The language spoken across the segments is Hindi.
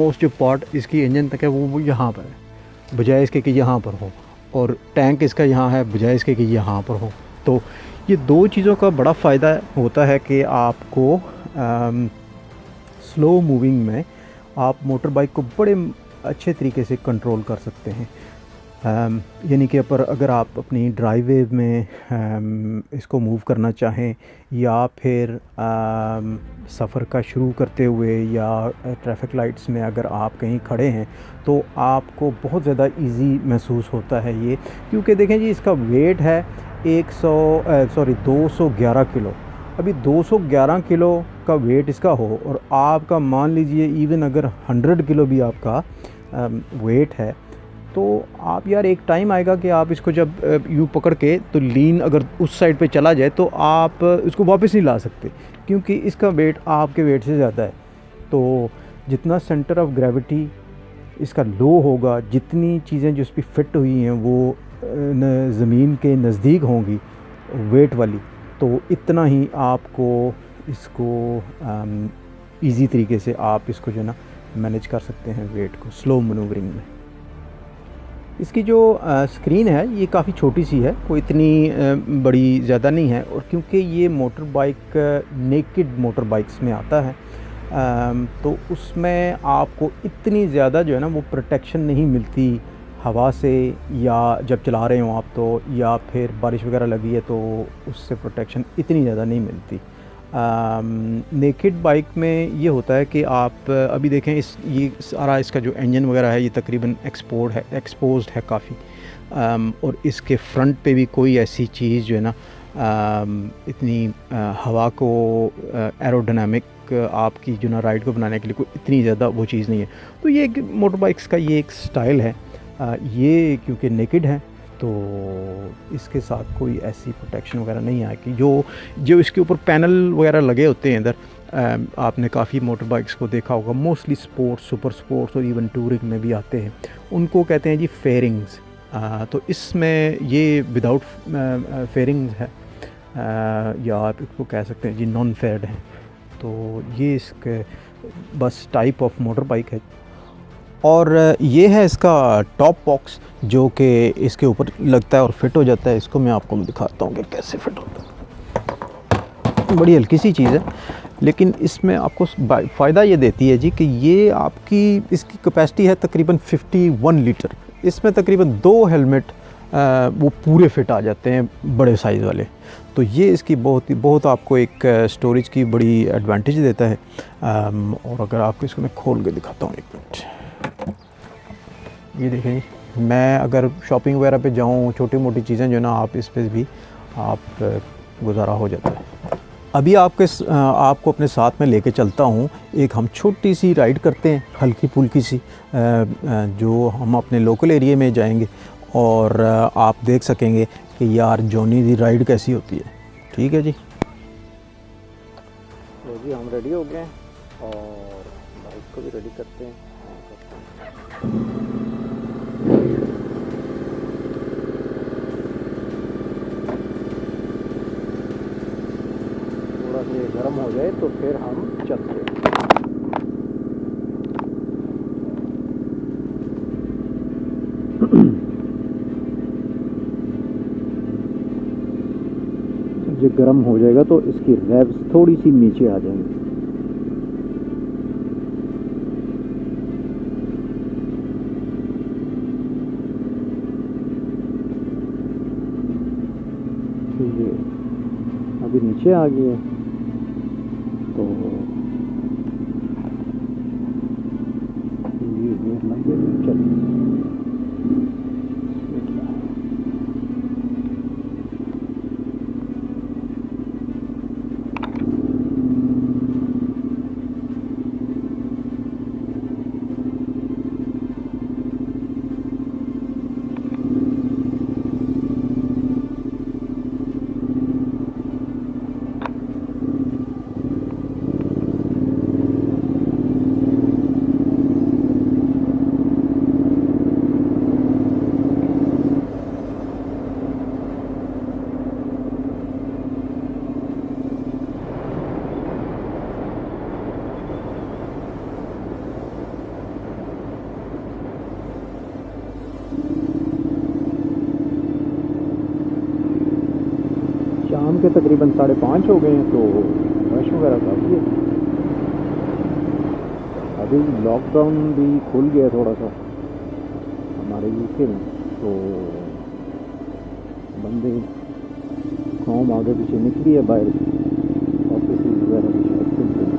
मोस्ट जो पार्ट इसकी इंजन तक है वो यहाँ पर है, बजाय इसके कि यहाँ पर हो, और टैंक इसका यहाँ है बजाय इसके कि यहाँ पर हो। तो ये दो चीज़ों का बड़ा फ़ायदा होता है कि आपको स्लो मूविंग में आप मोटर बाइक को बड़े अच्छे तरीके से कंट्रोल कर सकते हैं। यानी कि अगर आप अपनी ड्राइववे में इसको मूव करना चाहें, या फिर सफ़र का शुरू करते हुए या ट्रैफिक लाइट्स में अगर आप कहीं खड़े हैं तो आपको बहुत ज़्यादा इजी महसूस होता है ये। क्योंकि देखें जी, इसका वेट है 211 किलो। अभी 211 किलो का वेट इसका हो और आपका मान लीजिए इवन अगर 100 किलो भी आपका वेट है, तो आप यार एक टाइम आएगा कि आप इसको जब यूँ पकड़ के तो लीन अगर उस साइड पे चला जाए तो आप इसको वापस नहीं ला सकते, क्योंकि इसका वेट आपके वेट से ज़्यादा है। तो जितना सेंटर ऑफ ग्रेविटी इसका लो होगा, जितनी चीज़ें जो इस पर फिट हुई हैं वो ज़मीन के नज़दीक होंगी वेट वाली, तो इतना ही आपको इसको इजी तरीके से आप इसको जो ना मैनेज कर सकते हैं वेट को स्लो मनूवरिंग में। इसकी जो स्क्रीन है ये काफ़ी छोटी सी है, कोई इतनी बड़ी ज़्यादा नहीं है, और क्योंकि ये motor bike naked motor bikes में आता है तो उसमें आपको इतनी ज़्यादा जो है ना वो प्रोटेक्शन नहीं मिलती हवा से, या जब चला रहे हो आप तो, या फिर बारिश वगैरह लगी है तो उससे प्रोटेक्शन इतनी ज़्यादा नहीं मिलती। नेकेड बाइक में ये होता है कि आप अभी देखें ये सारा इसका जो इंजन वगैरह है ये तकरीबन एक्सपोज्ड है काफ़ी, और इसके फ्रंट पे भी कोई ऐसी चीज़ जो है ना इतनी हवा को एरोडायनामिक आपकी जो ना राइड को बनाने के लिए कोई इतनी ज़्यादा वो चीज़ नहीं है। तो ये मोटर बाइक्स का ये एक स्टाइल है। ये क्योंकि नेकेड है तो इसके साथ कोई ऐसी प्रोटेक्शन वगैरह नहीं आएगी। जो इसके ऊपर पैनल वगैरह लगे होते हैं इधर, आपने काफ़ी मोटर बाइक्स को देखा होगा, मोस्टली स्पोर्ट्स, सुपर स्पोर्ट्स और इवन टूरिंग में भी आते हैं, उनको कहते हैं जी फेयरिंग्स। तो इसमें ये विदाउट फेयरिंग्स है, या आप इसको कह सकते हैं जी नॉन फेयर्ड है। तो ये इसके बस टाइप ऑफ मोटर बाइक है। और ये है इसका टॉप बॉक्स जो कि इसके ऊपर लगता है और फिट हो जाता है। इसको मैं आपको दिखाता हूँ कि कैसे फिट होता है। बड़ी हल्की सी चीज़ है, लेकिन इसमें आपको फ़ायदा ये देती है जी कि ये इसकी कैपेसिटी है तकरीबन 51 लीटर। इसमें तकरीबन 2 हेलमेट वो पूरे फिट आ जाते हैं, बड़े साइज़ वाले। तो ये इसकी बहुत आपको एक स्टोरेज की बड़ी एडवांटेज देता है। और अगर आपको इसको मैं खोल के दिखाता हूँ, एक मिनट। ये देखें जी, मैं अगर शॉपिंग वगैरह पे जाऊँ, छोटी मोटी चीज़ें जो ना आप इस पे भी आप गुजारा हो जाता है। अभी आपको अपने साथ में लेके चलता हूँ, एक हम छोटी सी राइड करते हैं, हल्की फुल्की सी, जो हम अपने लोकल एरिया में जाएंगे और आप देख सकेंगे कि यार जॉनी दी राइड कैसी होती है। ठीक है जी, तो जी हम रेडी हो गए हैं और बाइक को भी रेडी करते हैं। थोड़ा सा ये गर्म हो जाए तो फिर हम चलते हैं। जब ये गर्म हो जाएगा तो इसकी रेव्स थोड़ी सी नीचे आ जाएंगी। ये अभी नीचे आ गई है, तो ये गेयर लगे चलिए। शाम के तकरीबन 5:30 हो गए हैं, तो रश वगैरह काफ़ी है। अभी लॉकडाउन भी खुल गया थोड़ा सा हमारे यूके में, तो बंदे कौम आगे पीछे निकली है बाहर, ऑफिस वगैरह भी शायद खुलते हैं।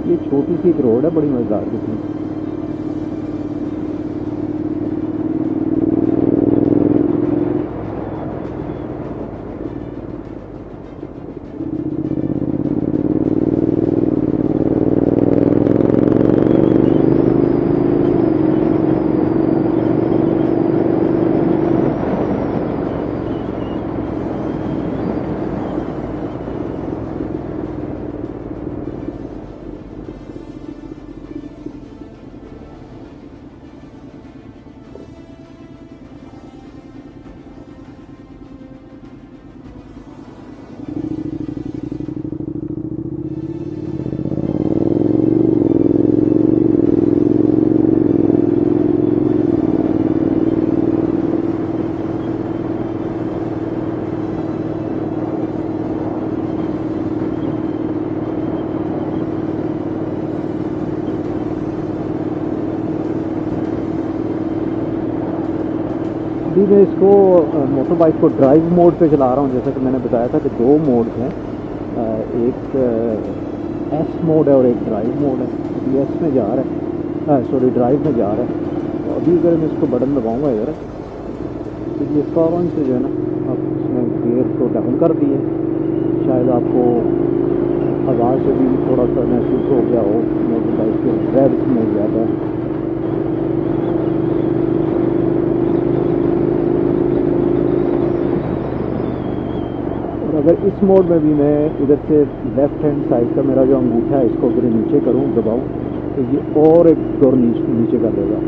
ये छोटी सी एक रोड है, बड़ी मज़ेदार किस्म। अभी मैं इसको मोटर बाइक को ड्राइव मोड पे चला रहा हूँ। जैसा कि मैंने बताया था कि 2 मोड हैं, एक एस मोड है और एक ड्राइव मोड है। अभी एस में जा रहा है, सॉरी ड्राइव में जा रहा है। तो अभी अगर मैं इसको बटन दबाऊँगा इधर, तो ये फ़ौरन से जो है ना, अब इसमें गियर को डाउन कर दिए। शायद आपको आवाज़ से भी थोड़ा सा महसूस हो गया हो मोटर बाइक के ड्राइव में ज़्यादा। अगर इस मोड में भी मैं इधर से लेफ़्ट हैंड साइड का मेरा जो अंगूठा है इसको अगर नीचे करूँ, दबाऊँ, तो ये और एक दौर नीचे कर देगा।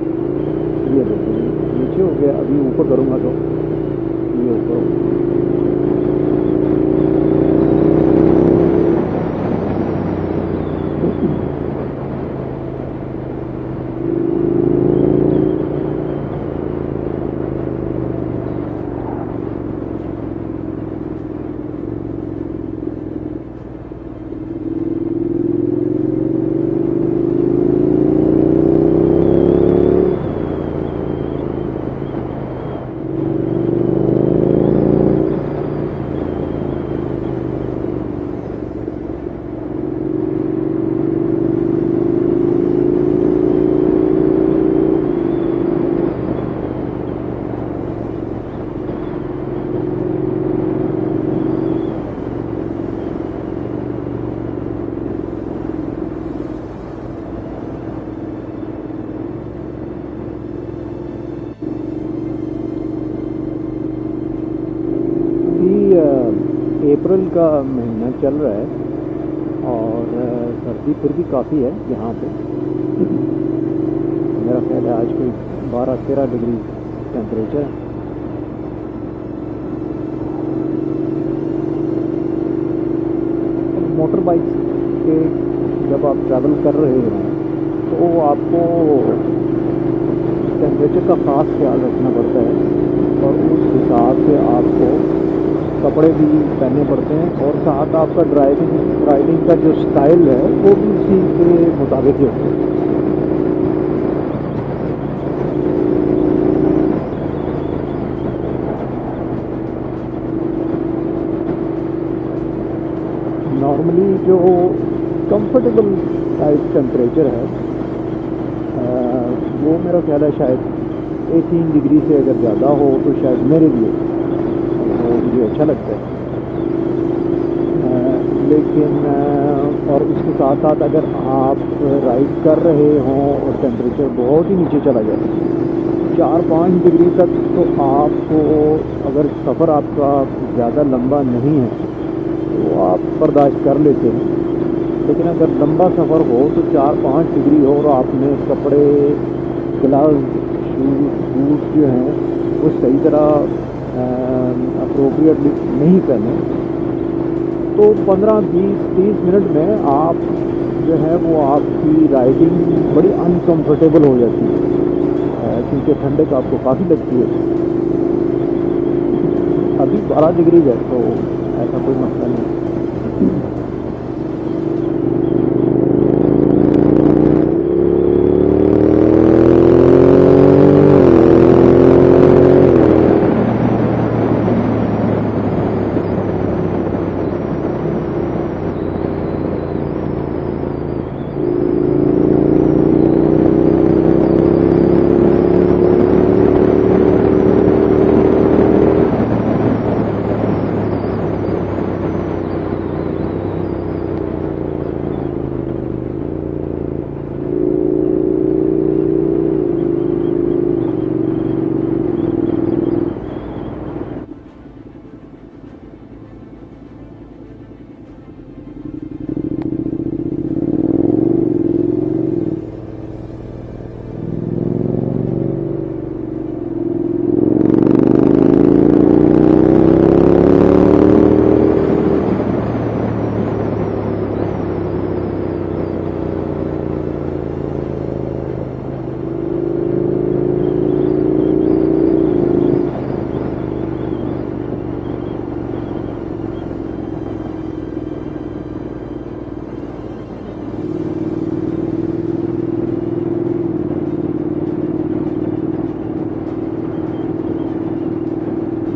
ये देखो नीचे हो गया। अभी ऊपर करूँगा तो ये ऊपर। अप्रैल का महीना चल रहा है और सर्दी फिर भी काफ़ी है यहाँ पे। मेरा ख्याल है आज कोई 12-13 डिग्री टेम्परेचर है। मोटर बाइक के जब आप ट्रैवल कर रहे हो तो आपको टेम्परेचर का ख़ास ख्याल रखना पड़ता है और उस हिसाब से आपको कपड़े भी पहनने पड़ते हैं और साथ आपका राइडिंग का जो स्टाइल है वो भी उसी के मुताबिक ही होता है। नॉर्मली जो कंफर्टेबल टाइप टेम्परेचर है वो मेरा ख्याल है शायद 18 डिग्री से अगर ज़्यादा हो तो शायद मेरे लिए मुझे अच्छा लगता है। लेकिन और उसके साथ साथ अगर आप राइड कर रहे हों और टेम्परेचर बहुत ही नीचे चला जाए 4-5 डिग्री तक, तो आपको अगर सफ़र आपका ज़्यादा लंबा नहीं है तो आप बर्दाश्त कर लेते हैं। लेकिन अगर लंबा सफ़र हो तो 4-5 डिग्री हो और आपने कपड़े, ग्लव्स, शूज़, बूट जो हैं वो सही तरह अप्रोप्रिएटली नहीं पहने तो 15-20-30 मिनट में आप जो है वो आपकी राइडिंग बड़ी अनकंफर्टेबल हो जाती है, क्योंकि ठंडक आपको काफ़ी लगती है। अभी 12 डिग्री है तो ऐसा कोई मसला नहीं।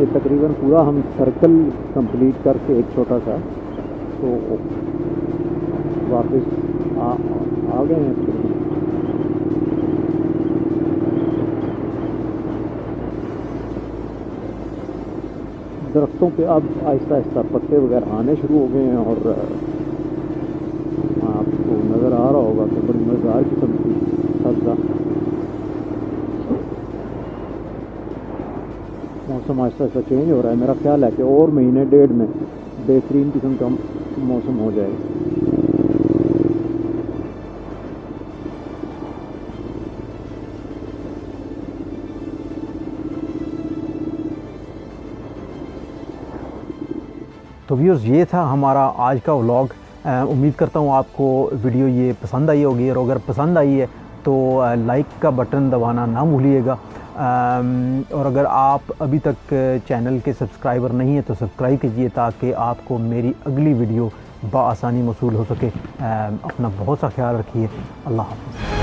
ये तकरीबन पूरा हम सर्कल कंप्लीट करके एक छोटा सा तो वापस आ गए हैं फिर। दरख्तों पे अब आहिस्ता आहिस्ता पत्ते वगैरह आने शुरू हो गए हैं और आपको नज़र आ रहा होगा कि बड़ी मज़ेदार किस्म की सब्ज़ा मौसम आहिस्ता आहिस्ता चेंज हो रहा है। मेरा ख्याल है कि और महीने डेढ़ में बेहतरीन किस्म का मौसम हो जाएगा। तो व्यूअर्स, ये था हमारा आज का व्लॉग। उम्मीद करता हूँ आपको वीडियो ये पसंद आई होगी, और अगर पसंद आई है तो लाइक का बटन दबाना ना भूलिएगा। और अगर आप अभी तक चैनल के सब्सक्राइबर नहीं हैं तो सब्सक्राइब कीजिए ताकि आपको मेरी अगली वीडियो बआसानी मौसूल हो सके। अपना बहुत सा ख्याल रखिए। अल्लाह हाफ़िज़।